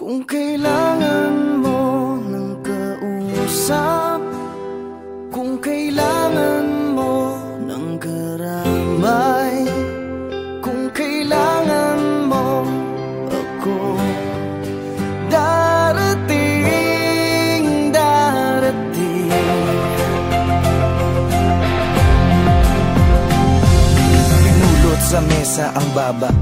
Kung kailangan mo ng kausap, kung kailangan mo ng karamay, kung kailangan mo ako, darating, darating. Pinulot sa mesa ang baba,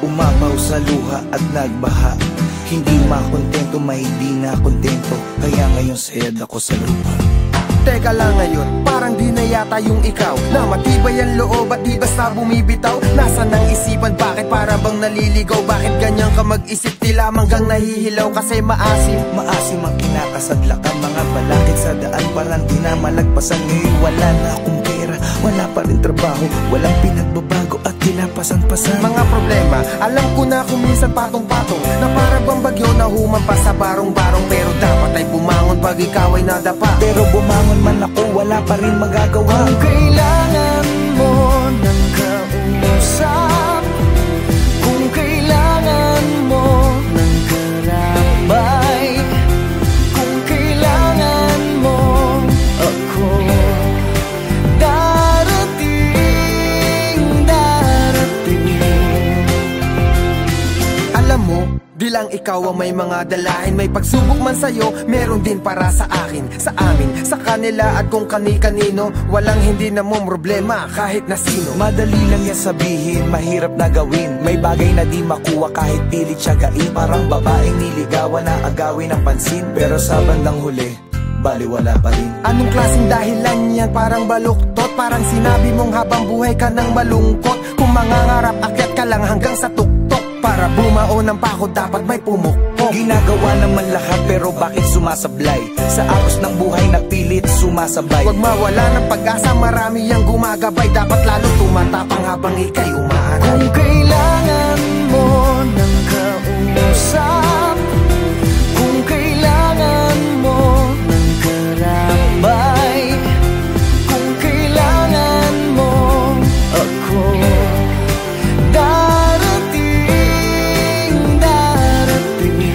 umapaw sa luha at nagbaha. Hindi makontento, may di na kontento, kaya ngayon sayad ako sa lupa. Teka lang ngayon, parang di na yata yung ikaw, na matibay ang loob at di basta bumibitaw. Nasaan ang isipan, bakit para bang naliligaw? Bakit ganyan ka mag-isip, tila manggang nahihilaw kasi maasim? Maasim ang kinakasadlak ang mga balakid sa daan, parang di na malagpasan. Ngayon wala na akong pera, wala pa rin trabaho, walang pinagbabago at kinapasan-pasan. Mga problema, alam ko na kung minsan patong-patong, na para bang bagyo na humampas sa barong-barong. Pero dapat ay bumangon pag ikaw ay nadapa. Pero bumangon man ako, wala pa rin magagawa. Kung kailangan mo ng kausap, kung kailangan mo ng karambay, kung kailangan mo ako, darating, darating. Alam mo, di lang ikaw ang may mga dalahin. May pagsubok man sa'yo, meron din para sa akin, sa amin, sa kanila at kung kani-kanino. Walang hindi na mong problema kahit na sino. Madali lang yan sabihin, mahirap na gawin. May bagay na di makuha kahit pilit siyagain. Parang babaeng niligawan na agawin ng pansin, pero sa bandang huli, baliwala pa rin. Anong klaseng dahilan yan? Parang baluktot, parang sinabi mong habang buhay ka nang malungkot. Kung mangangarap, akyat ka lang hanggang sa tuktok. Para bumao ng pako, dapat may pumukpok. Ginagawa naman lahat, pero bakit sumasablay? Sa agos ng buhay na pilit sumasabay. Huwag mawala ng pag-asa, marami ang gumagabay. Dapat lalo tumatapang habang ika'y umaaral. Kung kailangan mo ng kausap, kung kailangan mo ng karambay, kung kailangan mo ako, darating, darating.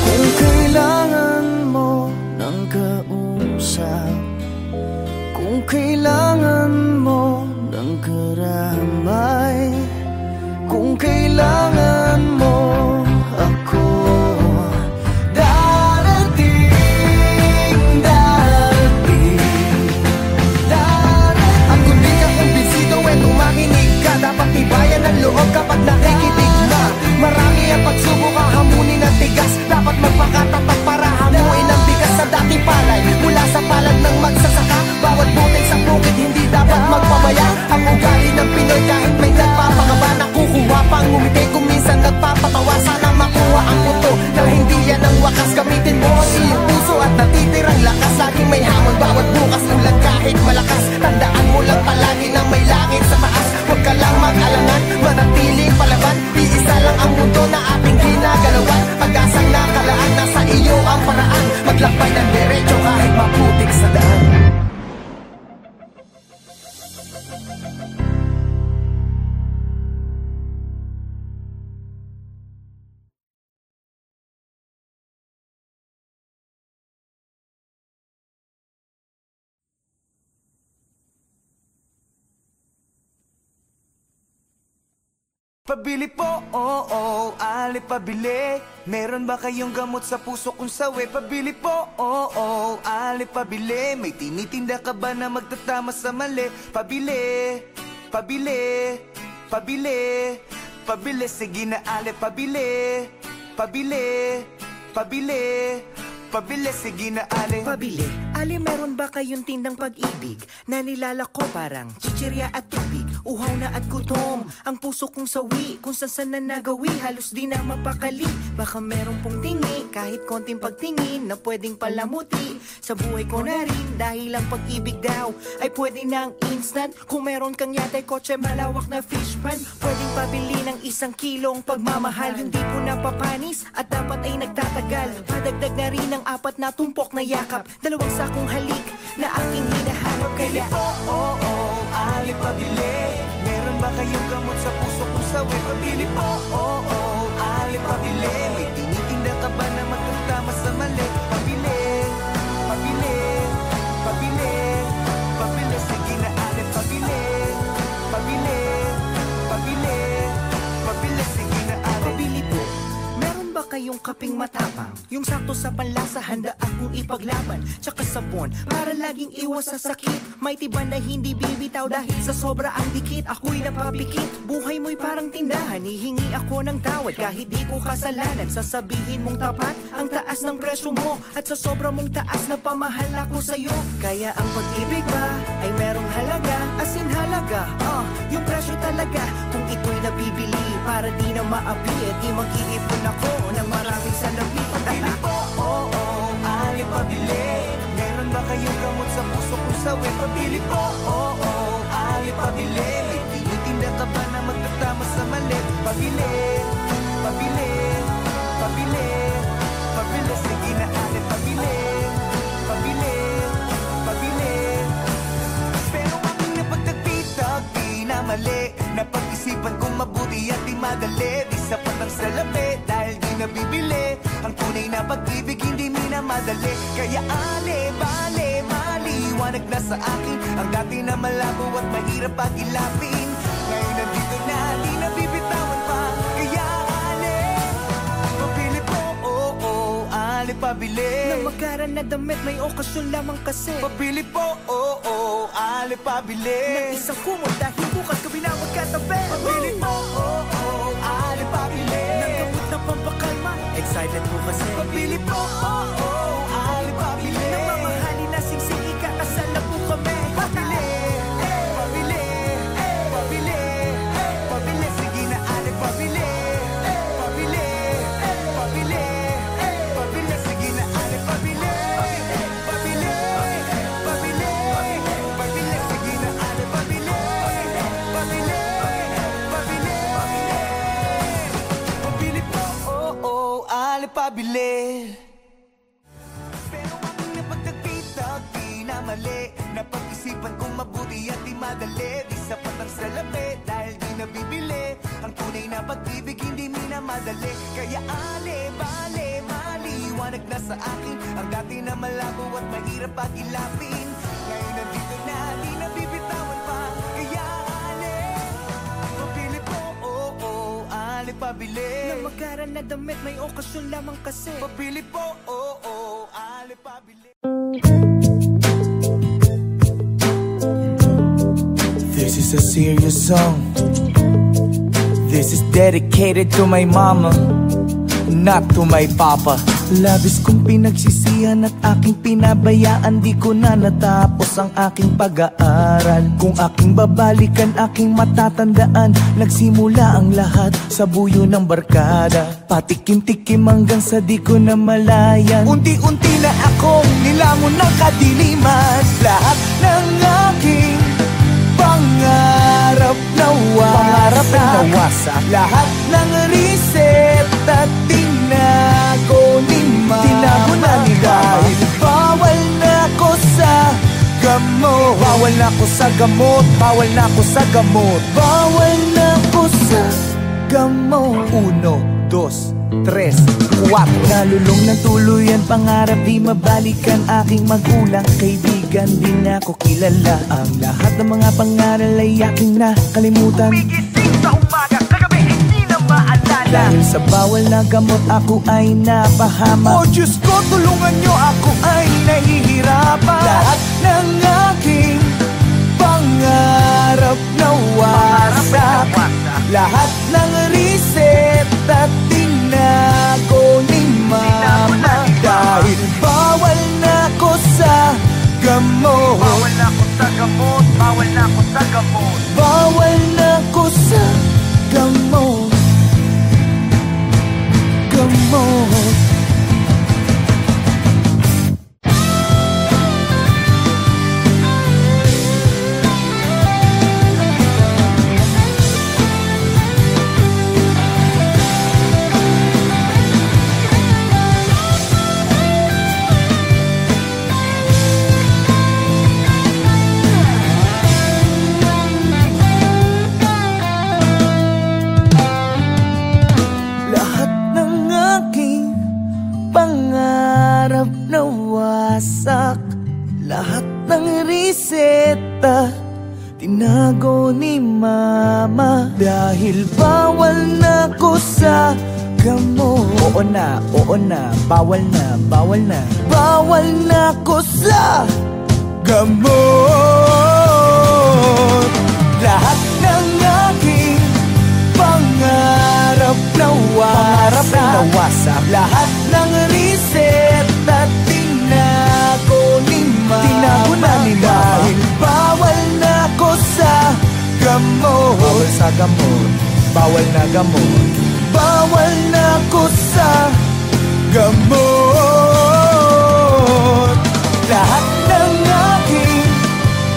Kung kailangan mo ng kausap, kung kailangan mo ng karamay, kung kailangan mo ako, darating, darating, darating. At kung di ka kumbinsido, makinig ka. Dapat tibayan ang loob kapag nakikinig na. Marami ang pagsubok, hahamunin ang tigas. Dapat magpakatatag para hamuin ang bigas sa dating palay. Mula sa palad ng magsasaka, bawat butil sa bukid hindi dapat magpamaya. Ang ugali ng Pinoy kahit may nagpapakaba, nakukuha pang ngumiti kung minsan nagpapatawa. Sana makuha ang puto na hindi yan ang wakas. Gamitin mo ang iyong puso at natitirang lakas. Laging may hamon bawat bukas, ulan kahit malakas. Tandaan mo lang palagi na may langit sa taas. Huwag ka lang mag-alangan, manatiling palaban. Iisa lang ang mundo na ating ginagalawan. Pag-asang nakalaan, nasa iyo ang paraan. Maglakbay ng derecho kahit maputik sa daan. Pabili po, ali pabili. Meron ba kayong gamot sa puso kung sawi? Pabili po, ali pabili. May tinitinda ka ba na magtatama sa mali? Pabili, pabili, pabili, pabili. Sige na ali pabili, pabili, pabili, pabili. Sige na ali. Pabili, ali meron ba kayong tindang pag-ibig na nilalako parang chichirya at tubig? Uhaw na at gutom, ang puso kong sawi. Kung saan na nagawi, halos di na mapakali. Baka meron pong tingi, kahit konting pagtingin na pwedeng palamuti sa buhay ko na rin. Dahil ang pag-ibig daw ay pwede ng instant. Kung meron kang yatay kotse, malawak na fish pan, pwedeng pabili ng 1 kilong pagmamahal. Hindi po napapanis at dapat ay nagtatagal. Padagdag na rin ang 4 na tumpok na yakap, 2 sakong halik na aking hinahanap. Kaya ali pabili. Meron ba kayong gamot sa puso kung sawi? Pabili po, ali pabili. kayong kaping matapang? Yung sakto sa panlasa, handa akong ipaglaban. Tsaka sabon, para laging iwas sa sakit. May tiba na hindi bibitaw dahil sa sobra ang dikit. Ako'y napapikit, buhay mo'y parang tindahan. Hihingi ako ng tawad kahit di ko kasalanan. Sasabihin mong tapat ang taas ng presyo mo, at sa sobra mong taas na pamahal ako sa'yo. Kaya ang pag-ibig ba ay merong halaga, as in halaga, yung presyo talaga. Kung ito'y nabibili para di na maapi, at di mag-iipon ako ng maraming salapi. Pabili po, alip pabili. Meron ba kayong gamot sa puso kong sawi? Pabili po, alip pabili. May tinitinda ka ba na magtatama sa mali? Pabili, pabili, pabili, pabili. Sige na alip pabili, pabili, pabili. Pero aking napagtagpitag, di na mali. Napag-isipan kong mabuti at di madali. Di sapat ang salapi dahil di nabibili. Ang tunay na pag-ibig hindi minamadali. Kaya bale, maliwanag na sa akin ang dati na malabo at mahirap pag-ilapin. Ngayon nandito na, di nabibitawan pa. Kaya pabili po, pabili. Nang magaran na damit, may okasyon lamang kasi. Pabili po, alip pabili. Nang isang kumot dahil bukas kabila magkatabi. Pabili po, alip pabili. Nang gamot na pampakalma, excited po kasi. Pabili po, alip pabili. Nang mamahalin na singsing, ikakasal na po kami. Pabili, pabili, pabili, pabili. Sige na alip pabili. Pabili, pabili, pabili. Sige na alip pabili. Pabili, pabili, pabili. Sige na alip pabili. Pabili, pabili, pabili po, alip pabili. Pero aking napagtagpitag, di na mali. Napag-isipan kong mabuti at di madali. Di sapat ang salapi dahil di nabibili. Ang tunay na pag-ibig hindi minamadali. Kaya bale, maliwanag na sa akin ang dati na malabo at mahirap pag-ilapin. Ngayon nandito na, di nabibitawan pa. Kaya pabili po, alip pabili. Nang magaran na damit, may okasyon lamang kasi. Pabili po, alip pabili. This is a serious song. This is dedicated to my mama, not to my papa. Labis kong pinagsisihan at aking pinabayaan. Di ko na natapos ang aking pag-aaral. Kung aking babalikan, aking matatandaan. Nagsimula ang lahat sa buyo ng barkada. Patikim-tikim hanggang sa di ko na malayan. Unti-unti na akong nilamon ng kadiliman. Lahat ng aking pangarap nawasak. Lahat ng reseta tinago ni mama. Tinago na ni mama. Bawal na ako sa gamot. Bawal na ako sa gamot. Bawal na ako sa gamot. Bawal na ako sa gamot. 1, 2, 3, 4. Nalulong ng tuluyan, pangarap di mabalikan. Aking magulang, kaibigan, di na ako kilala. Ang lahat ng mga pangaral ay aking nakalimutan. Bigising sa umaga, kagabi hindi na maalala. Dahil sa bawal na gamot, ako ay napahama. Oh Diyos ko, tulungan nyo, ako ay nahihirapan. Lahat ng aking pangarap nawasak. Lahat ng reseta tinago ni mama. Dahil bawal na ako sa gamot. Bawal na ako sa gamot, bawal na ako sa gamot. Bawal na ako sa gamot. Gamot. Nawasak lahat ng reseta tinago ni mama. Dahil bawal na ako sa gamot. Oo na, bawal na, bawal na. Bawal na ko sa gamot. Lahat ng aking pangarap nawasak. Lahat ng reseta tinago ni mama. Dahil bawal na ko sa gamot. Bawal sa gamot, bawal na gamot. Bawal na ko sa gamot. Lahat ng aking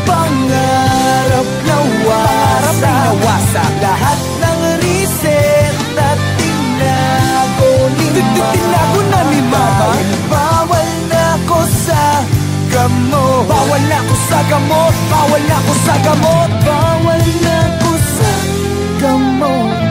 pangarap nawasak. Lahat ng reseta tinago ni mama. Tinago na ni mama. Bawal na ko sa gamot. Bawal na ko sa gamot. Bawal na ko sa gamot. Bawal na ko sa gamot.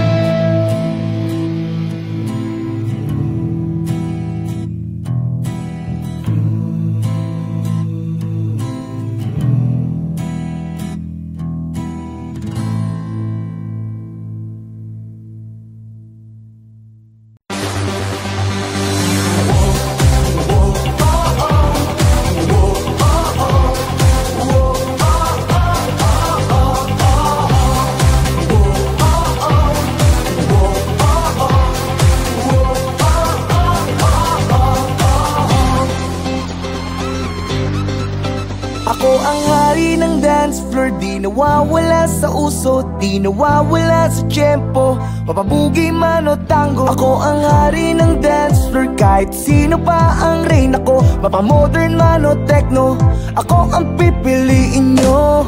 Di nawawala sa uso, di nawawala sa tiyempo. Papabugi man o tango, ako ang hari ng dance floor. Kahit sino pa ang rain ako, mapamodern man o techno, ako ang pipiliin nyo.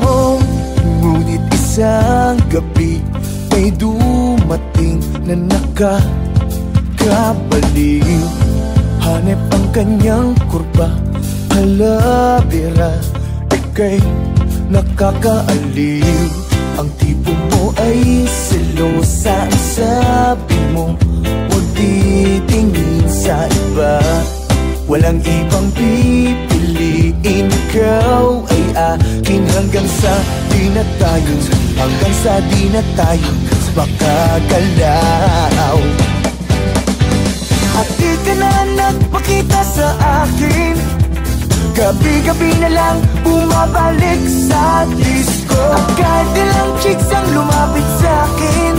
Ngunit isang gabi may dumating na nakakabaliw. Hanep ang kanyang kurba, halabira, ika'y nakakaaliw. Ang tipo mo ay selosa. Ang sabi mo, huwag titingin sa iba. Walang ibang pipiliin. Ikaw ay akin hanggang sa di na tayo, hanggang sa di na tayo makagalaw. At di ka na nagpakita sa akin. Gabi-gabi na lang bumabalik sa disco. At kahit ilang chicks ang lumapit sa akin,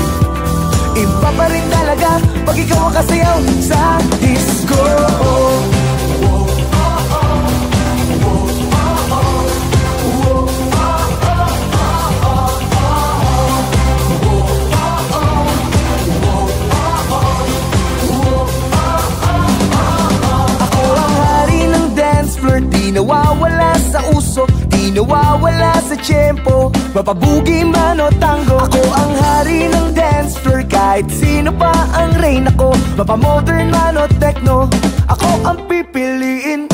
iba pa rin talaga pag ikaw ang kasayaw sa disco. Di nawawala sa uso, di nawawala sa tiyempo. Mapabugi man o tango, ako ang hari ng dance floor. Kahit sino pa ang rain ako, mapamodern man o techno, ako ang pipiliin.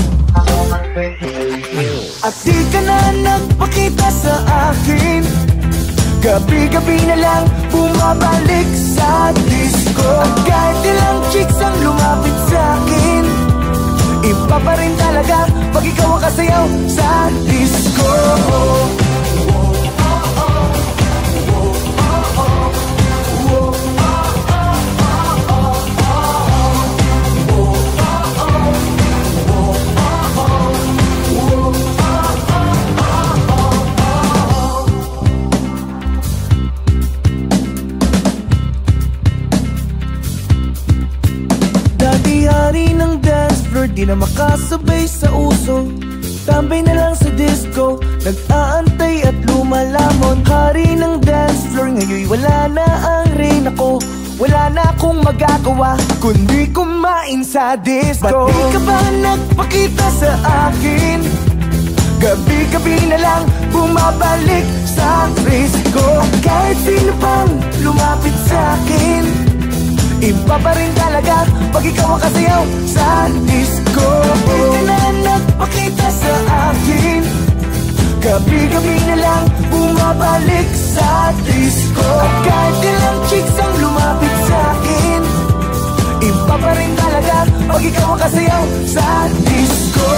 At di ka na nagpakita sa akin. Gabi-gabi na lang bumabalik sa disco. At kahit ilang chicks ang lumapit sa akin, iba pa rin talaga pag ikaw ang kasayaw sa disco. Dati-hari ng dance floor, di na makasabay sa uso. Tambay na lang sa disco, nag-aantay at lumalamon. Hari ng dance floor, ngayon wala na ang rain ako. Wala na akong magagawa kundi kumain sa disco. Ba't di ka ba nagpakita sa akin? Gabi-gabi na lang bumabalik sa disco. At kahit sino pang lumapit sa akin, iba pa rin talaga pag ikaw ang kasayaw sa disco. Di ka na nagpakita sa akin. Gabi-gabi na lang bumabalik sa disco. At kahit ilang chicks ang lumapit sa akin, iba pa rin talaga pag ikaw ang kasayaw sa disco.